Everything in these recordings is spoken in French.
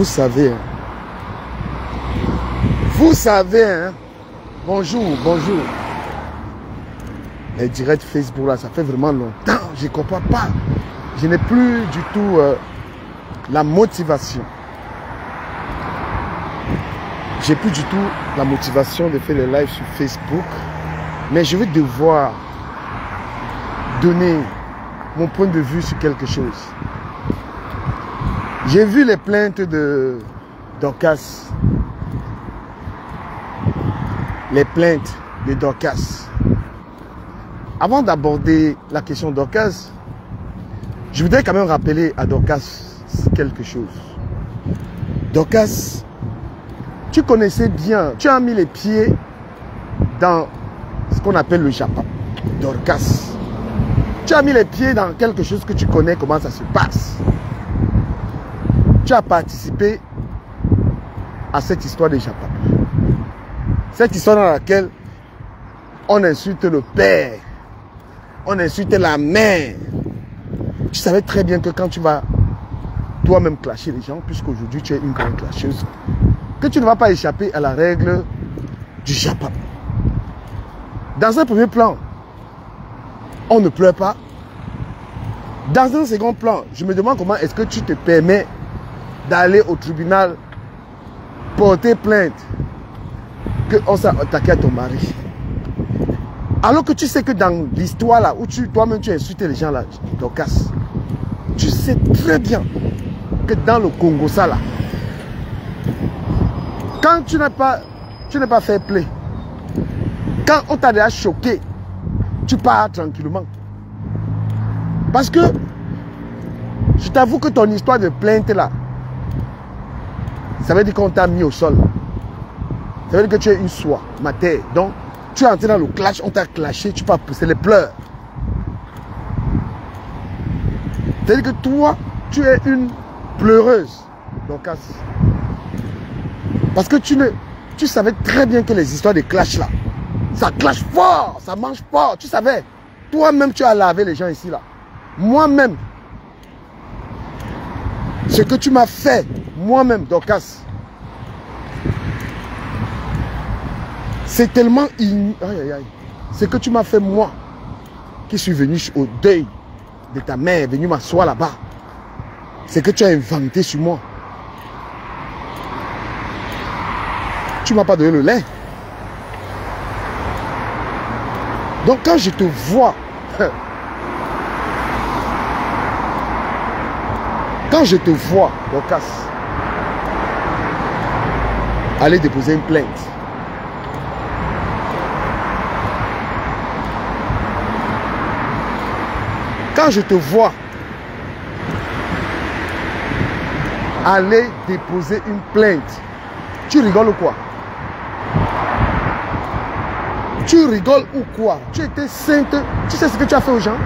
vous savez, hein, bonjour, bonjour. Les directs Facebook là, ça fait vraiment longtemps, je ne comprends pas. Je n'ai plus du tout la motivation. J'ai plus du tout la motivation de faire les lives sur Facebook. Mais je vais devoir donner mon point de vue sur quelque chose. J'ai vu les plaintes de Dorcas. Les plaintes de Dorcas. Avant d'aborder la question de Dorcas, je voudrais quand même rappeler à Dorcas quelque chose. Dorcas, tu connaissais bien, tu as mis les pieds dans ce qu'on appelle le Japon. Dorcas, tu as mis les pieds dans quelque chose que tu connais comment ça se passe. Tu as participé à cette histoire de Japon. Cette histoire dans laquelle on insulte le père, on insulte la mère. Tu savais très bien que quand tu vas toi-même clasher les gens, puisqu'aujourd'hui tu es une grande clasheuse, que tu ne vas pas échapper à la règle du Japon. Dans un premier plan, on ne pleure pas. Dans un second plan, je me demande comment est-ce que tu te permets d'aller au tribunal porter plainte qu'on s'est attaqué à ton mari. Alors que tu sais que dans l'histoire là, où toi-même tu as insulté les gens là, Dorcas, tu sais très bien que dans le Congo ça là, quand tu n'as pas fait play, quand on t'a déjà choqué, tu pars tranquillement. Parce que, je t'avoue que ton histoire de plainte là, ça veut dire qu'on t'a mis au sol. Ça veut dire que tu es une soie, matière. Donc, tu es entré dans le clash, on t'a clashé, tu peux pousser les pleurs. Ça veut dire que toi, tu es une pleureuse, Dorcas. Parce que tu savais très bien que les histoires de clash là, ça clash fort, ça mange fort, tu savais. Toi-même, tu as lavé les gens ici là. Moi-même, ce que tu m'as fait, moi-même, Dorcas, c'est tellement ce que tu m'as fait, moi, qui suis venu au deuil de ta mère, venu m'asseoir là-bas. C'est que tu as inventé sur moi. Tu ne m'as pas donné le lait. Donc quand je te vois, Dorcas, aller déposer une plainte, quand je te vois aller déposer une plainte, tu rigoles ou quoi? Tu rigoles ou quoi? Tu étais sainte. Tu sais ce que tu as fait aux gens?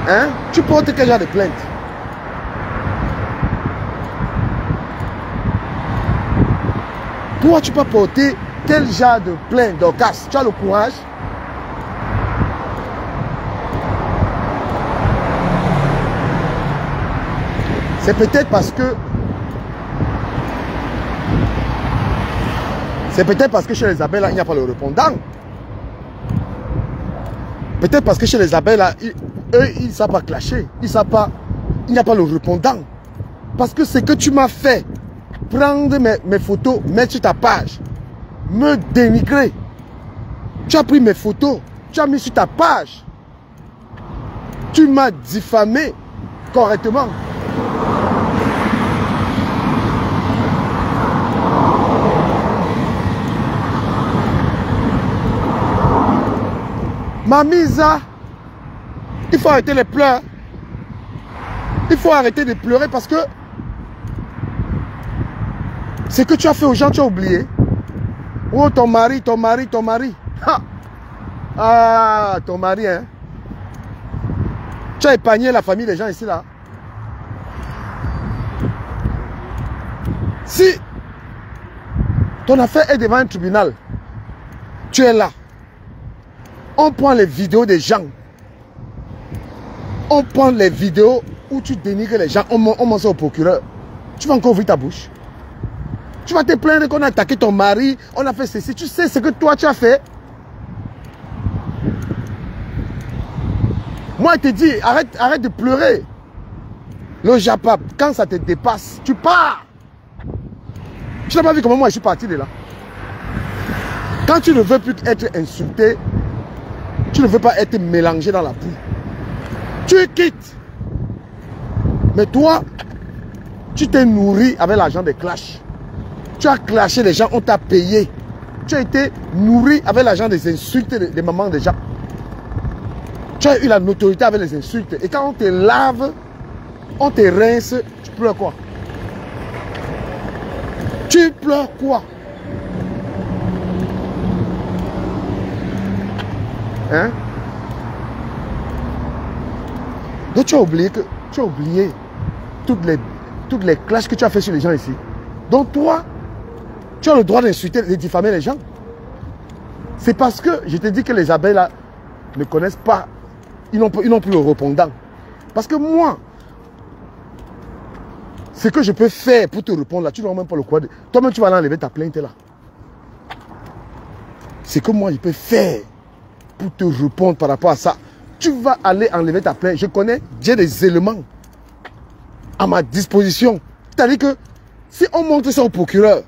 Hein? Tu portes quel genre de plainte? Toi, tu peux porter quel genre de plainte, Dorcas? Tu as le courage? C'est peut-être parce que chez les abeilles, là, il n'y a pas le répondant. Peut-être parce que chez les abeilles, là, eux, ils ne savent pas clasher. Ils savent pas. Il n'y a pas le répondant. Parce que ce que tu m'as fait, prendre mes photos, mettre sur ta page, me dénigrer. Tu as pris mes photos, tu as mis sur ta page. Tu m'as diffamé correctement. Mamisa, il faut arrêter les pleurs. Il faut arrêter de pleurer parce que ce que tu as fait aux gens, tu as oublié. Oh, ton mari. Ha. Ah, ton mari, hein. Tu as épargné la famille des gens ici, là. Si ton affaire est devant un tribunal, tu es là. On prend les vidéos des gens. On prend les vidéos où tu dénigres les gens, on monte ça au procureur. Tu vas encore ouvrir ta bouche. Tu vas te plaindre qu'on a attaqué ton mari, on a fait ceci. Tu sais ce que toi tu as fait. Moi, je te dis, arrête de pleurer. Le Japap, quand ça te dépasse, tu pars. Tu n'as pas vu comment moi je suis parti de là. Quand tu ne veux plus être insulté, tu ne veux pas être mélangé dans la boue, tu quittes. Mais toi, tu t'es nourri avec l'argent des clashs. Tu as clashé les gens, on t'a payé. Tu as été nourri avec l'argent des insultes des mamans des gens. Tu as eu la notoriété avec les insultes. Et quand on te lave, on te rince, tu pleures quoi? Tu pleures quoi? Hein? Donc tu as oublié toutes les clashs que tu as fait sur les gens ici. Donc toi, tu as le droit d'insulter, de diffamer les gens. C'est parce que je te dis que les abeilles là ne connaissent pas, ils n'ont plus le répondant. Parce que moi, ce que je peux faire pour te répondre là, tu n'as même pas le quoi. Toi-même, tu vas aller enlever ta plainte là. C'est que moi, je peux faire pour te répondre par rapport à ça. Tu vas aller enlever ta plainte. Je connais, j'ai des éléments à ma disposition. C'est-à-dire que si on montre ça au procureur,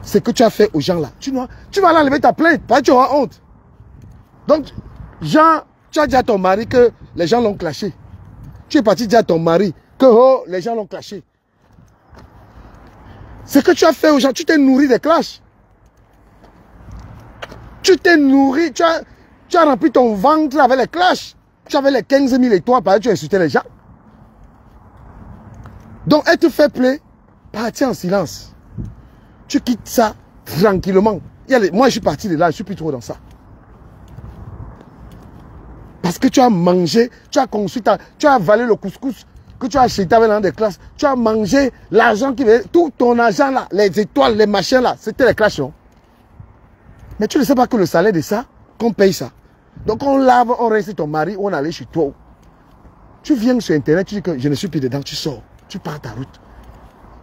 ce que tu as fait aux gens là, tu vas aller enlever ta plainte, parce que tu auras honte. Donc, Jean, tu as dit à ton mari que les gens l'ont clashé. Tu es parti dire à ton mari que oh, les gens l'ont clashé. Ce que tu as fait aux gens, tu t'es nourri des clashs. Tu t'es nourri, tu as rempli ton ventre avec les clashs. Tu avais les 15 000 étoiles, parce que tu as insulté les gens. Donc, être fair play, partir en silence. Tu quittes ça tranquillement. Moi, je suis parti de là, je ne suis plus trop dans ça. Parce que tu as mangé, tu as conçu, tu as avalé le couscous que tu as acheté avec l'un des classes. Tu as mangé l'argent qui venait, tout ton argent là, les étoiles, les machins là, c'était les classes, non? Mais tu ne sais pas que le salaire de ça, qu'on paye ça. Donc on lave, on reste ton mari, on allait chez toi. Tu viens sur internet, tu dis que je ne suis plus dedans, tu sors, tu pars ta route.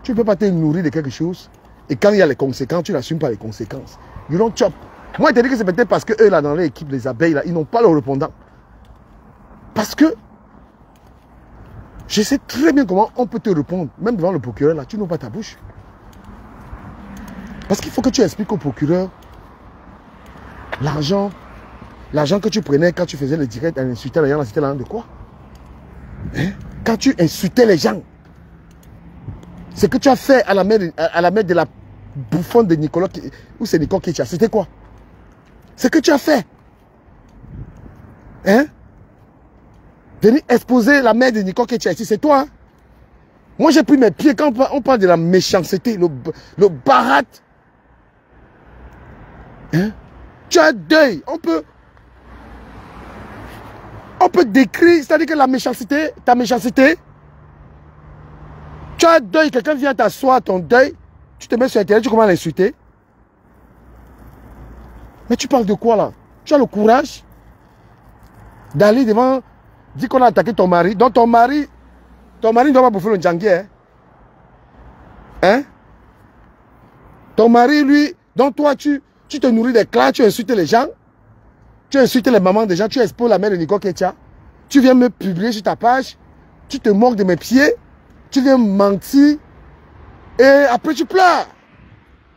Tu ne peux pas te nourrir de quelque chose. Et quand il y a les conséquences, tu n'assumes pas les conséquences. You don't chop. Moi, je te dis que c'est peut-être parce que eux, là, dans l'équipe, les abeilles, là, ils n'ont pas le répondant. Parce que je sais très bien comment on peut te répondre. Même devant le procureur, là, tu n'ouvres pas ta bouche. Parce qu'il faut que tu expliques au procureur l'argent que tu prenais quand tu faisais le direct en insultant les gens, c'était l'argent de quoi? Hein? Quand tu insultais les gens, ce que tu as fait à la mère de la bouffonne de Nicolas, ou c'est Nicolas Ketia, c'était quoi? Ce que tu as fait. Hein? Venir exposer la mère de Nicolas Ketia ici, c'est toi. Hein? Moi, j'ai pris mes pieds quand on parle de la méchanceté, le barat. Hein? Tu as deuil. On peut décrire, c'est-à-dire que la méchanceté, ta méchanceté, tu as deuil, quelqu'un vient t'asseoir à ton deuil, tu te mets sur internet, tu commences à l'insulter. Mais tu parles de quoi là? Tu as le courage d'aller devant, dire qu'on a attaqué ton mari. Donc ton mari ne doit pas bouffer le djangui. Hein? Ton mari, lui, donc toi, tu te nourris des clashs, tu insultes les gens, tu insultes les mamans des gens, tu exposes la mère de Nicolas Ketia, tu viens me publier sur ta page, tu te moques de mes pieds, tu viens mentir, et après tu pleures.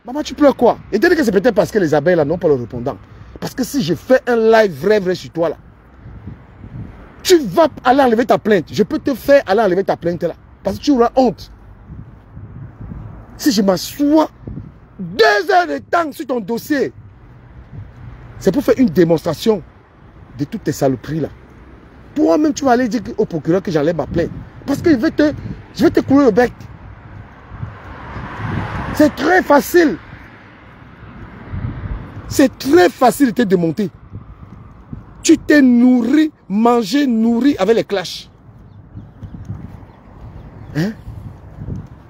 Maman, tu pleures quoi? Et tu dis que c'est peut-être parce que les abeilles là n'ont pas le répondant. Parce que si je fais un live vrai sur toi là, tu vas aller enlever ta plainte. Je peux te faire aller enlever ta plainte là. Parce que tu auras honte. Si je m'assois 2 heures de temps sur ton dossier, c'est pour faire une démonstration de toutes tes saloperies là. Toi-même, tu vas aller dire au procureur que j'enlève ma plainte. Parce que je vais te couler le bec. C'est très facile. C'est très facile de te démonter. Tu t'es nourri, mangé, nourri avec les clashs. Hein?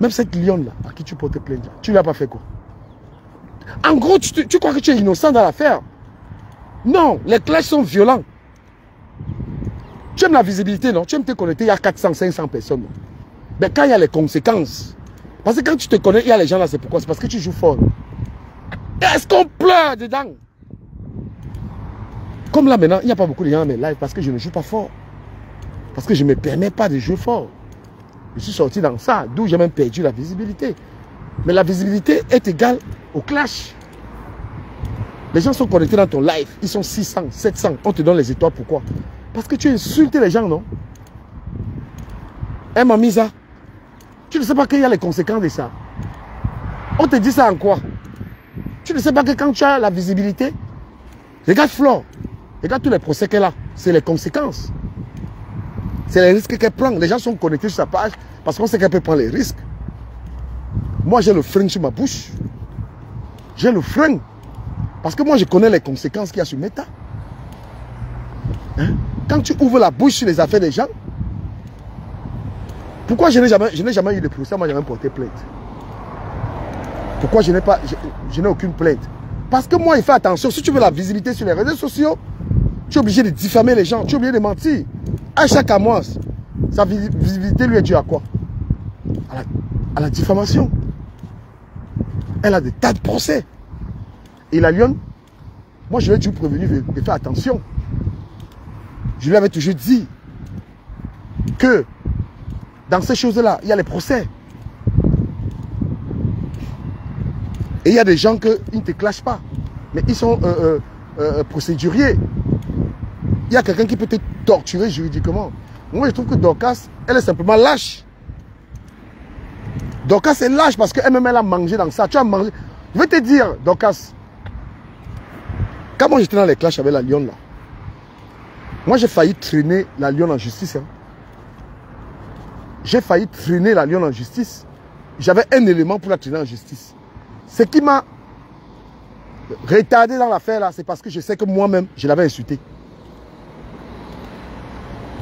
Même cette lionne là, à qui tu portes plainte, tu ne l'as pas fait quoi? En gros, tu crois que tu es innocent dans l'affaire? Non, les clashs sont violents. Tu aimes la visibilité, non? Tu aimes te connecter, il y a 400, 500 personnes. Non? Mais quand il y a les conséquences, parce que quand tu te connais, il y a les gens là, c'est pourquoi? C'est parce que tu joues fort. Est-ce qu'on pleure dedans? Comme là maintenant, il n'y a pas beaucoup de gens dans mes lives parce que je ne joue pas fort. Parce que je ne me permets pas de jouer fort. Je suis sorti dans ça, d'où j'ai même perdu la visibilité. Mais la visibilité est égale au clash. Les gens sont connectés dans ton live, ils sont 600, 700, on te donne les étoiles, pourquoi? Parce que tu insultes les gens, non? Eh, Mamisa, tu ne sais pas qu'il y a les conséquences de ça. On te dit ça en quoi? Tu ne sais pas que quand tu as la visibilité, regarde Flore, regarde tous les procès qu'elle a, c'est les conséquences. C'est les risques qu'elle prend. Les gens sont connectés sur sa page parce qu'on sait qu'elle peut prendre les risques. Moi, j'ai le frein sur ma bouche. J'ai le frein. Parce que moi, je connais les conséquences qu'il y a sur Meta. Hein? Quand tu ouvres la bouche sur les affaires des gens, pourquoi je n'ai jamais eu de procès, moi, j'ai même porté plainte. Pourquoi je n'ai aucune plainte? Parce que moi, il fait attention. Si tu veux la visibilité sur les réseaux sociaux, tu es obligé de diffamer les gens. Tu es obligé de mentir. À chaque mois, sa visibilité lui est due à quoi? À la diffamation. Elle a des tas de procès. Et la lionne, moi je lui ai toujours prévenu de faire attention. Je lui avais toujours dit que dans ces choses-là, il y a les procès. Et il y a des gens qui ne te clashent pas. Mais ils sont procéduriers. Il y a quelqu'un qui peut te torturer juridiquement. Moi, je trouve que Dorcas, elle est simplement lâche. Dorcas est lâche parce qu'elle-même, elle a mangé dans ça. Tu as mangé. Je vais te dire, Dorcas, quand moi j'étais dans les clashs avec la lionne, là, moi j'ai failli traîner la lionne en justice. Hein. J'ai failli traîner la lionne en justice. J'avais un élément pour la traîner en justice. Ce qui m'a retardé dans l'affaire, là, c'est parce que je sais que moi-même, je l'avais insulté.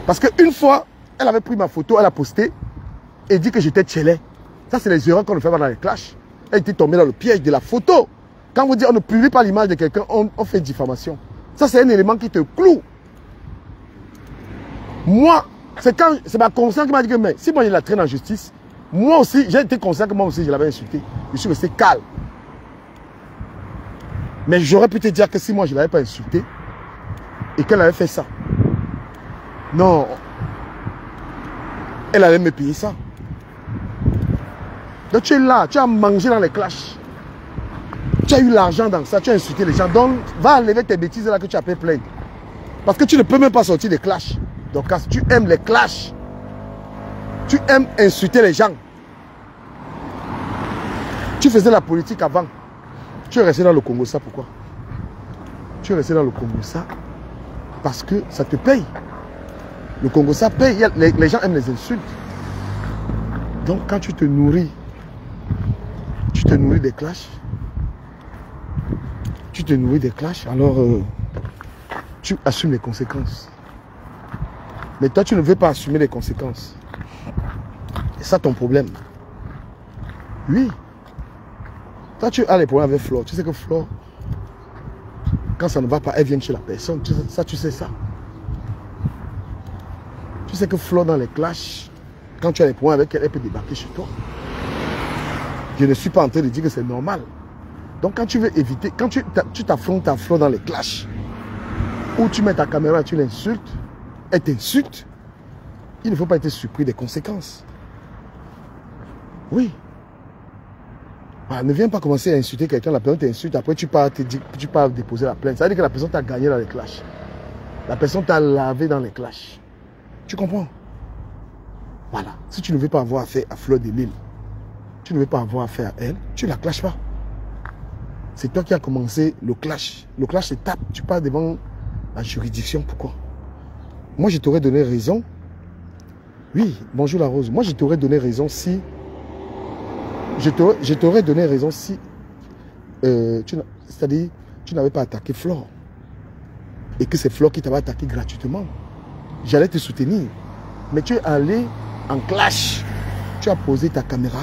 Parce qu'une fois, elle avait pris ma photo, elle a posté et dit que j'étais tchélé. Ça, c'est les erreurs qu'on fait dans les clashs. Elle était tombée dans le piège de la photo. Quand vous dites on ne publie pas l'image de quelqu'un, on fait diffamation. Ça, c'est un élément qui te cloue. Moi, c'est ma conscience qui m'a dit que mais, si moi je la traîne en justice, moi aussi, j'ai été conscient que moi aussi je l'avais insulté. Je suis resté calme. Mais j'aurais pu te dire que si moi je ne l'avais pas insulté et qu'elle avait fait ça, non, elle allait me payer ça. Donc tu es là, tu as mangé dans les clashs. Tu as eu l'argent dans ça, tu as insulté les gens. Donc va enlever tes bêtises là que tu as fait plaindre. Parce que tu ne peux même pas sortir des clashs. Donc tu aimes les clashs. Tu aimes insulter les gens. Tu faisais la politique avant. Tu es resté dans le Congo, ça pourquoi? Tu es resté dans le Congo, ça parce que ça te paye. Le Congo, ça paye. Les gens aiment les insultes. Donc quand tu te nourris des clashs, alors tu assumes les conséquences. Mais toi, tu ne veux pas assumer les conséquences. C'est ça ton problème. Oui. Toi, tu as les problèmes avec Flore. Tu sais que Flore, quand ça ne va pas, elle vient chez la personne. Tu sais ça. Tu sais que Flore, dans les clashs, quand tu as des problèmes avec elle, elle peut débarquer chez toi. Je ne suis pas en train de dire que c'est normal. Donc quand tu veux éviter, quand tu t'affrontes à Flore dans les clashs, où tu mets ta caméra et tu l'insultes, elle t'insulte, il ne faut pas être surpris des conséquences. Oui. Ah, ne viens pas commencer à insulter quelqu'un, la personne t'insulte, après tu pars déposer la plainte. Ça veut dire que la personne t'a gagné dans les clashs. La personne t'a lavé dans les clashs. Tu comprends? Voilà. Si tu ne veux pas avoir affaire à Fleur de Lille, tu ne veux pas avoir affaire à elle, tu ne la clashes pas. C'est toi qui as commencé le clash. Le clash, c'est tape. Tu pars devant la juridiction. Pourquoi? Moi, je t'aurais donné raison. Oui, bonjour la Rose. Moi, je t'aurais donné raison si... Je t'aurais donné raison si... c'est-à-dire, tu n'avais pas attaqué Flore. Et que c'est Flore qui t'avait attaqué gratuitement. J'allais te soutenir. Mais tu es allé en clash. Tu as posé ta caméra.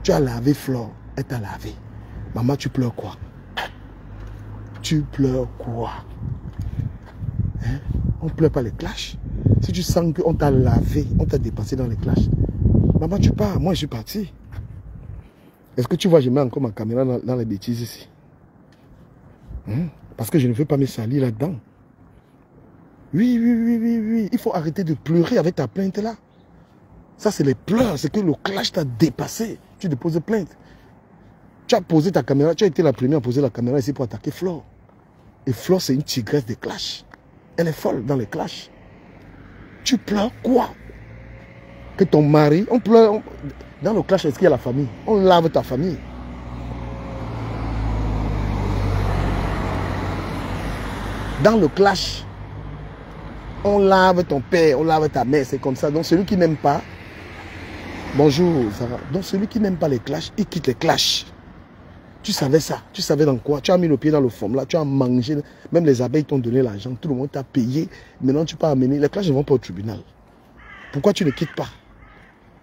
Tu as lavé Flore. Elle t'a lavé. Maman, tu pleures quoi? Tu pleures quoi? Hein? On ne pleure pas les clashs. Si tu sens qu'on t'a lavé, on t'a dépassé dans les clashs, maman, tu pars. Moi, je suis parti. Est-ce que tu vois, je mets encore ma caméra dans les bêtises ici? Parce que je ne veux pas me salir là-dedans. Oui. Il faut arrêter de pleurer avec ta plainte là. Ça, c'est les pleurs. C'est que le clash t'a dépassé. Tu déposes plainte. Tu as posé ta caméra. Tu as été la première à poser la caméra ici pour attaquer Flore. Et Flore, c'est une tigresse des clashs. Elle est folle dans les clashs. Tu pleures quoi? Que ton mari... On pleure... Dans le clash, est-ce qu'il y a la famille? On lave ta famille. Dans le clash, on lave ton père, on lave ta mère, c'est comme ça. Donc celui qui n'aime pas, bonjour Sarah, donc celui qui n'aime pas les clashs, il quitte les clashs. Tu savais ça, tu savais dans quoi? Tu as mis le pied dans le fond là, tu as mangé, même les abeilles t'ont donné l'argent, tout le monde t'a payé. Maintenant tu peux amener, les clashs ne vont pas au tribunal. Pourquoi tu ne quittes pas?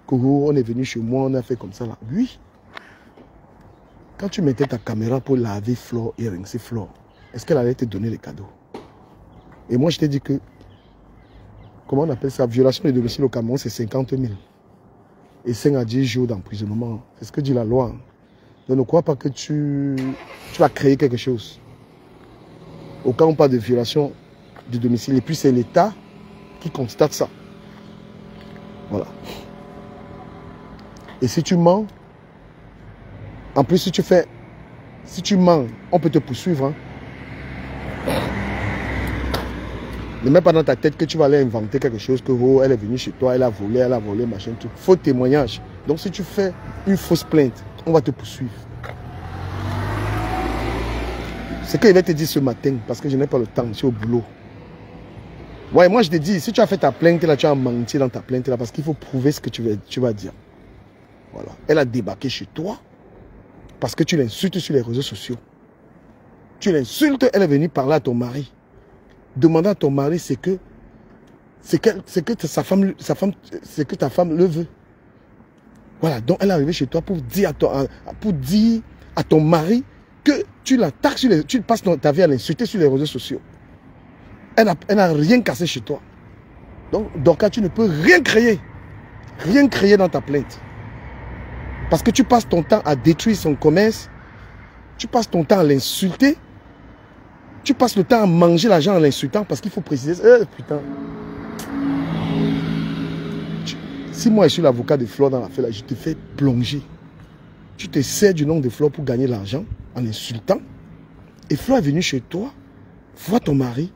On est venu chez moi, on a fait comme ça là. Oui. Quand tu mettais ta caméra pour laver Flore et rincer Flore, est-ce qu'elle allait te donner les cadeaux? Et moi, je t'ai dit que, comment on appelle ça, violation de domicile au Cameroun, c'est 50 000. Et 5 à 10 jours d'emprisonnement. C'est ce que dit la loi. Donc ne crois pas que tu vas créer quelque chose. Au cas où on parle de violation de domicile, et puis c'est l'État qui constate ça. Voilà. Et si tu mens, en plus si tu mens, on peut te poursuivre. Hein. Ne mets pas dans ta tête que tu vas aller inventer quelque chose, que oh, elle est venue chez toi, elle a volé, machin, tout. Faux témoignage. Donc si tu fais une fausse plainte, on va te poursuivre. C'est ce que je vais te dire ce matin, parce que je n'ai pas le temps, je suis au boulot. Ouais, moi je te dis, si tu as fait ta plainte là, tu as menti dans ta plainte là, parce qu'il faut prouver ce que tu vas dire. Voilà. Elle a débarqué chez toi, parce que tu l'insultes sur les réseaux sociaux. Tu l'insultes, elle est venue parler à ton mari. Demander à ton mari c'est que ta femme le veut. Voilà, donc elle est arrivée chez toi pour dire à ton mari que tu l'attaques, tu passes ta vie à l'insulter sur les réseaux sociaux. Elle n'a rien cassé chez toi. Donc, Dorcas, tu ne peux rien créer. Rien créer dans ta plainte. Parce que tu passes ton temps à détruire son commerce. Tu passes ton temps à l'insulter. Tu passes le temps à manger l'argent en l'insultant parce qu'il faut préciser. Putain. Si moi je suis l'avocat de Flore dans l'affaire là, je te fais plonger. Tu te sers du nom de Flore pour gagner l'argent en insultant. Et Flore est venue chez toi, voir ton mari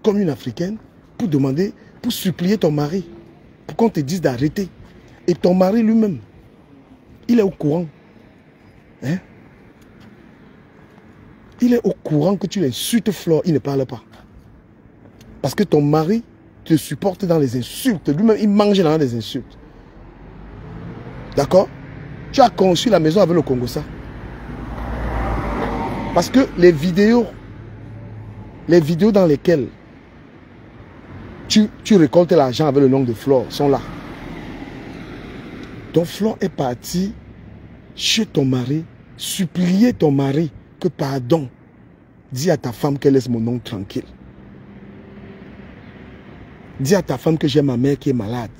comme une Africaine pour demander, pour supplier ton mari, pour qu'on te dise d'arrêter. Et ton mari lui-même, il est au courant. Hein? Il est au courant que tu l'insultes Flore, il ne parle pas. Parce que ton mari te supporte dans les insultes. Lui-même, il mange dans les insultes. D'accord? Tu as conçu la maison avec le Congo-Ça. Parce que les vidéos dans lesquelles tu récoltes l'argent avec le nom de Flore sont là. Donc Flore est partie chez ton mari, supplier ton mari que pardon, dis à ta femme qu'elle laisse mon nom tranquille. Dis à ta femme que j'ai ma mère qui est malade.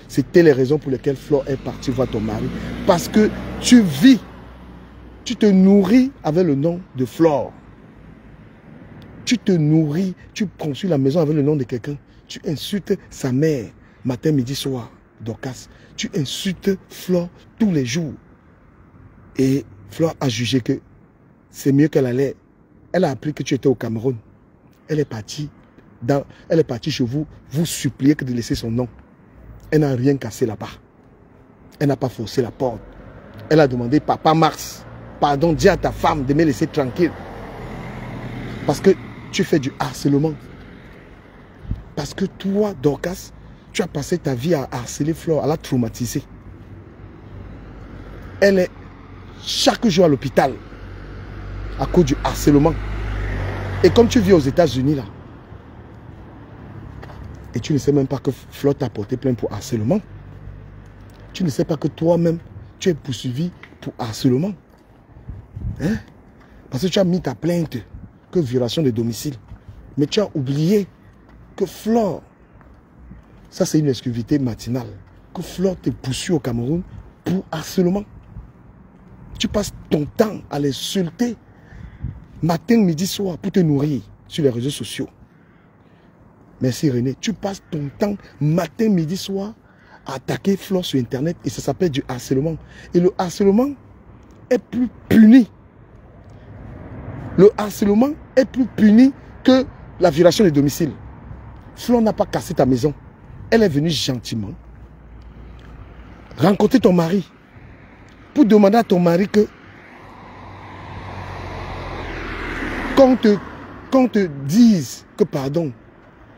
C'était les raisons pour lesquelles Flore est partie voir ton mari. Parce que tu vis, tu te nourris avec le nom de Flore. Tu te nourris, tu construis la maison avec le nom de quelqu'un. Tu insultes sa mère, matin, midi, soir, Dorcas. Tu insultes Flore tous les jours. Et Flore a jugé que c'est mieux qu'elle allait. Elle a appris que tu étais au Cameroun. Elle est partie chez vous, vous supplier que de laisser son nom. Elle n'a rien cassé là-bas. Elle n'a pas forcé la porte. Elle a demandé, Papa Mars, pardon, dis à ta femme de me laisser tranquille. Parce que tu fais du harcèlement. Parce que toi, Dorcas, tu as passé ta vie à harceler Flore, à la traumatiser. Elle est chaque jour à l'hôpital à cause du harcèlement. Et comme tu vis aux États-Unis là, et tu ne sais même pas que Flore t'a porté plainte pour harcèlement, tu ne sais pas que toi-même, tu es poursuivi pour harcèlement. Hein? Parce que tu as mis ta plainte que violation de domicile. Mais tu as oublié que Flore Ça, c'est une exclusivité matinale. Que Flore te poursuit au Cameroun pour harcèlement. Tu passes ton temps à l'insulter matin, midi, soir pour te nourrir sur les réseaux sociaux. Merci René. Tu passes ton temps matin, midi, soir à attaquer Flore sur Internet et ça s'appelle du harcèlement. Et le harcèlement est plus puni. Le harcèlement est plus puni que la violation de domicile. Flore n'a pas cassé ta maison. Elle est venue gentiment rencontrer ton mari pour demander à ton mari que qu'on te dise que pardon.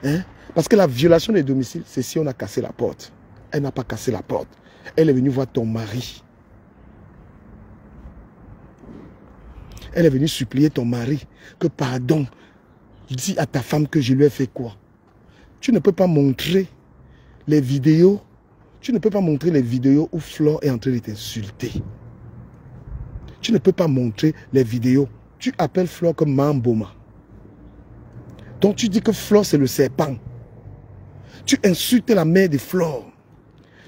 Hein? Parce que la violation des domiciles, c'est si on a cassé la porte. Elle n'a pas cassé la porte. Elle est venue voir ton mari. Elle est venue supplier ton mari que pardon. Dis à ta femme que je lui ai fait quoi. Tu ne peux pas montrer les vidéos. Tu ne peux pas montrer les vidéos où Flore est en train de t'insulter. Tu ne peux pas montrer les vidéos. Tu appelles Flore comme Mamboma. Donc tu dis que Flore c'est le serpent. Tu insultes la mère de Flore.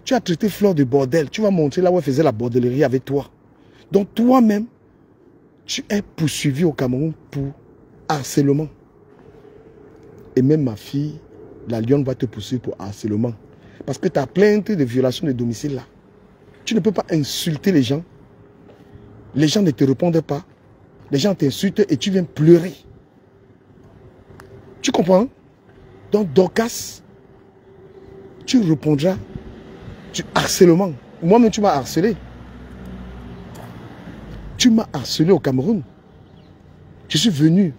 Tu as traité Flore de bordel. Tu vas montrer là où elle faisait la bordellerie avec toi. Donc toi-même, tu es poursuivi au Cameroun pour harcèlement. Et même ma fille, la lionne va te poursuivre pour harcèlement. Parce que ta plainte de violation de domicile là, tu ne peux pas insulter les gens. Les gens ne te répondent pas. Les gens t'insultent et tu viens pleurer. Tu comprends? Donc Dorcas, tu répondras du harcèlement. Moi-même tu m'as harcelé. Tu m'as harcelé au Cameroun. Je suis venu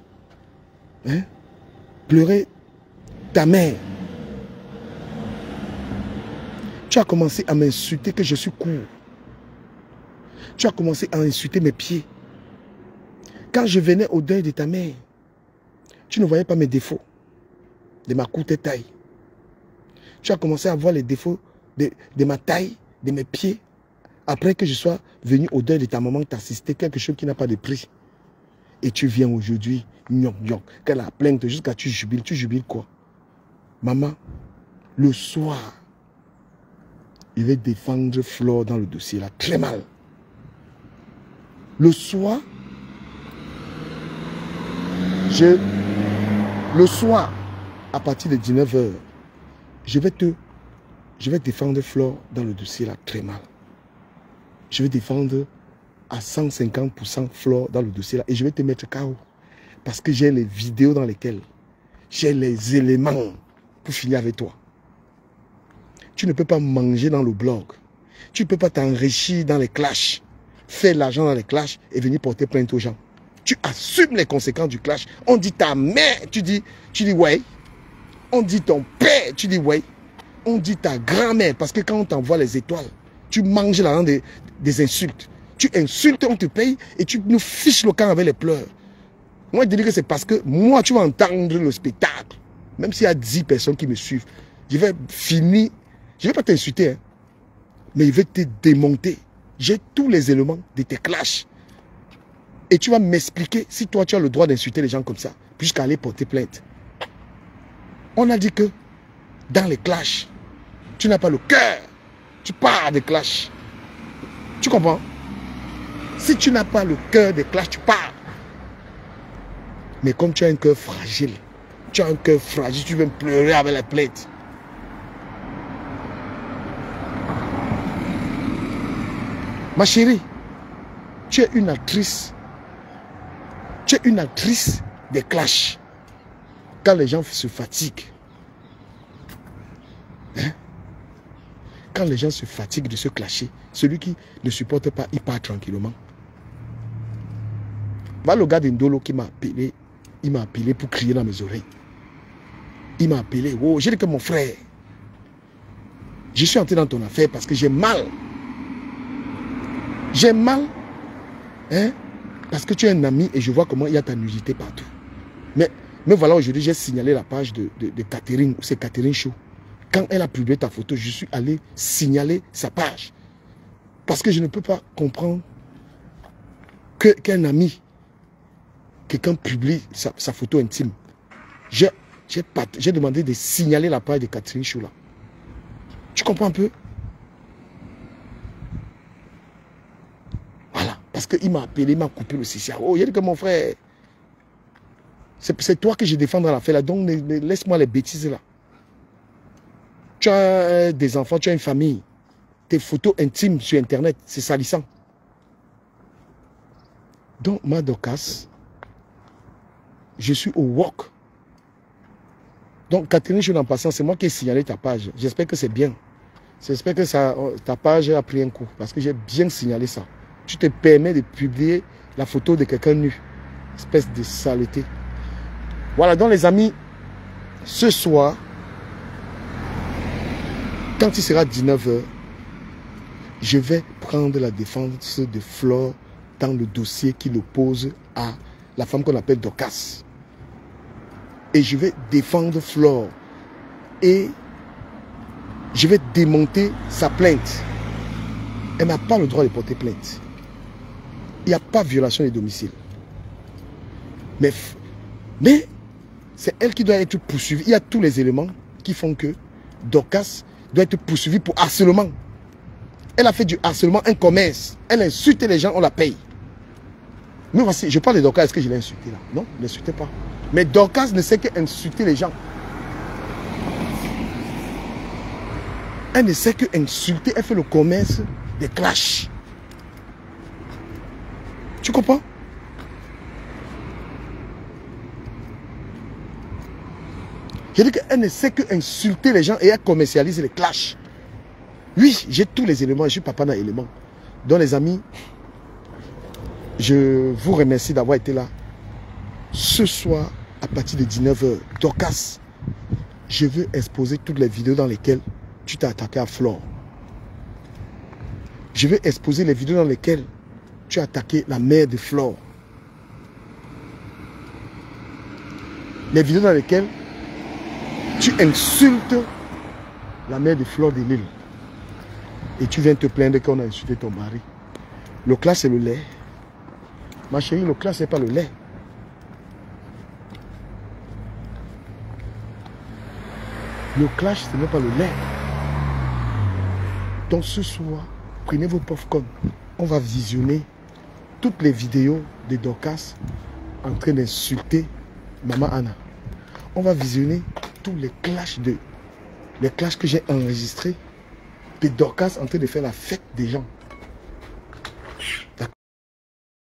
pleurer ta mère. Tu as commencé à m'insulter que je suis court. Tu as commencé à insulter mes pieds. Quand je venais au deuil de ta mère, tu ne voyais pas mes défauts de ma courte taille. Tu as commencé à voir les défauts de ma taille, de mes pieds, après que je sois venu au deuil de ta maman t'assister, quelque chose qui n'a pas de prix. Et tu viens aujourd'hui, gnoc, qu'elle a plainte jusqu'à tu jubiles quoi? Maman, le soir, il va défendre Flore dans le dossier là, très mal. Le soir, à partir de 19 h, je vais défendre Flore dans le dossier là, très mal. Je vais défendre à 150% Flore dans le dossier là et je vais te mettre KO. Parce que j'ai les vidéos dans lesquelles j'ai les éléments pour finir avec toi. Tu ne peux pas manger dans le blog. Tu ne peux pas t'enrichir dans les clashs. Faire l'argent dans les clashs et venir porter plainte aux gens. Tu assumes les conséquences du clash. On dit ta mère, tu dis ouais. On dit ton père, tu dis ouais. On dit ta grand-mère, parce que quand on t'envoie les étoiles, tu manges l'argent des insultes. Tu insultes, on te paye et tu nous fiches le camp avec les pleurs. Moi, je te dis que c'est parce que moi, tu vas entendre le spectacle. Même s'il y a 10 personnes qui me suivent, je vais finir. Je ne vais pas t'insulter, hein, mais je vais te démonter. J'ai tous les éléments de tes clashs. Et tu vas m'expliquer si toi, tu as le droit d'insulter les gens comme ça, jusqu'à aller porter plainte. On a dit que dans les clashs, tu n'as pas le cœur. Tu pars des clashs. Tu comprends? Si tu n'as pas le cœur des clashs, tu pars. Mais comme tu as un cœur fragile, tu viens pleurer avec les plaintes. Ma chérie, tu es une actrice. Tu es une actrice des clashs. Quand les gens se fatiguent. Hein? Quand les gens se fatiguent de se clasher, celui qui ne supporte pas, il part tranquillement. Va le gars d'Indolo qui m'a appelé. Il m'a appelé pour crier dans mes oreilles. Il m'a appelé. Oh, j'ai dit que mon frère, je suis entré dans ton affaire parce que j'ai mal. J'ai mal, hein, parce que tu es un ami et je vois comment il y a ta nudité partout. Mais voilà, aujourd'hui, j'ai signalé la page de Catherine, c'est Catherine Show. Quand elle a publié ta photo, je suis allé signaler sa page. Parce que je ne peux pas comprendre qu'un ami, quelqu'un publie sa photo intime. J'ai demandé de signaler la page de Catherine Show là. Tu comprends un peu? Voilà. Parce qu'il m'a appelé, il m'a coupé le CCA. Oh, il a dit que mon frère, c'est toi que je défends dans l'affaire là. Donc, laisse-moi les bêtises là. Tu as des enfants, tu as une famille. Tes photos intimes sur Internet, c'est salissant. Donc, ma Dorcas, je suis au WOC. Donc, Catherine, je suis en passant, c'est moi qui ai signalé ta page. J'espère que c'est bien. J'espère que ta page a pris un coup. Parce que j'ai bien signalé ça. Tu te permets de publier la photo de quelqu'un nu. Espèce de saleté. Voilà, donc les amis, ce soir, quand il sera 19 h, je vais prendre la défense de Flore dans le dossier qui l'oppose à la femme qu'on appelle Dorcas. Et je vais défendre Flore. Et je vais démonter sa plainte. Elle n'a pas le droit de porter plainte. Il n'y a pas de violation de domicile. Mais c'est elle qui doit être poursuivie. Il y a tous les éléments qui font que Dorcas doit être poursuivie pour harcèlement. Elle a fait du harcèlement un commerce. Elle a insulté les gens, on la paye. Mais voici, je parle de Dorcas, est-ce que je l'ai insulté là? Non, ne l'insultez pas. Mais Dorcas ne sait qu'insulter les gens. Elle ne sait qu'insulter, elle fait le commerce des clashs. Tu comprends? J'ai dit qu'elle ne sait qu'insulter les gens et elle commercialise les clashs. Oui, j'ai tous les éléments, je suis papa dans l'élément. Donc les amis, je vous remercie d'avoir été là. Ce soir, à partir de 19 h, Dorcas, je veux exposer toutes les vidéos dans lesquelles tu t'es attaqué à Flore. Je vais exposer les vidéos dans lesquelles tu as attaqué la mère de Flore. Les vidéos dans lesquelles tu insultes la mère de Flore de Lille. Et tu viens te plaindre qu'on a insulté ton mari. Le clash, c'est le lait. Ma chérie, le clash, c'est pas le lait. Le clash, ce n'est pas le lait. Donc ce soir, prenez vos popcorn. On va visionner toutes les vidéos de Dorcas en train d'insulter Maman Anna. On va visionner tous les clashs que j'ai enregistrés de Dorcas en train de faire la fête des gens.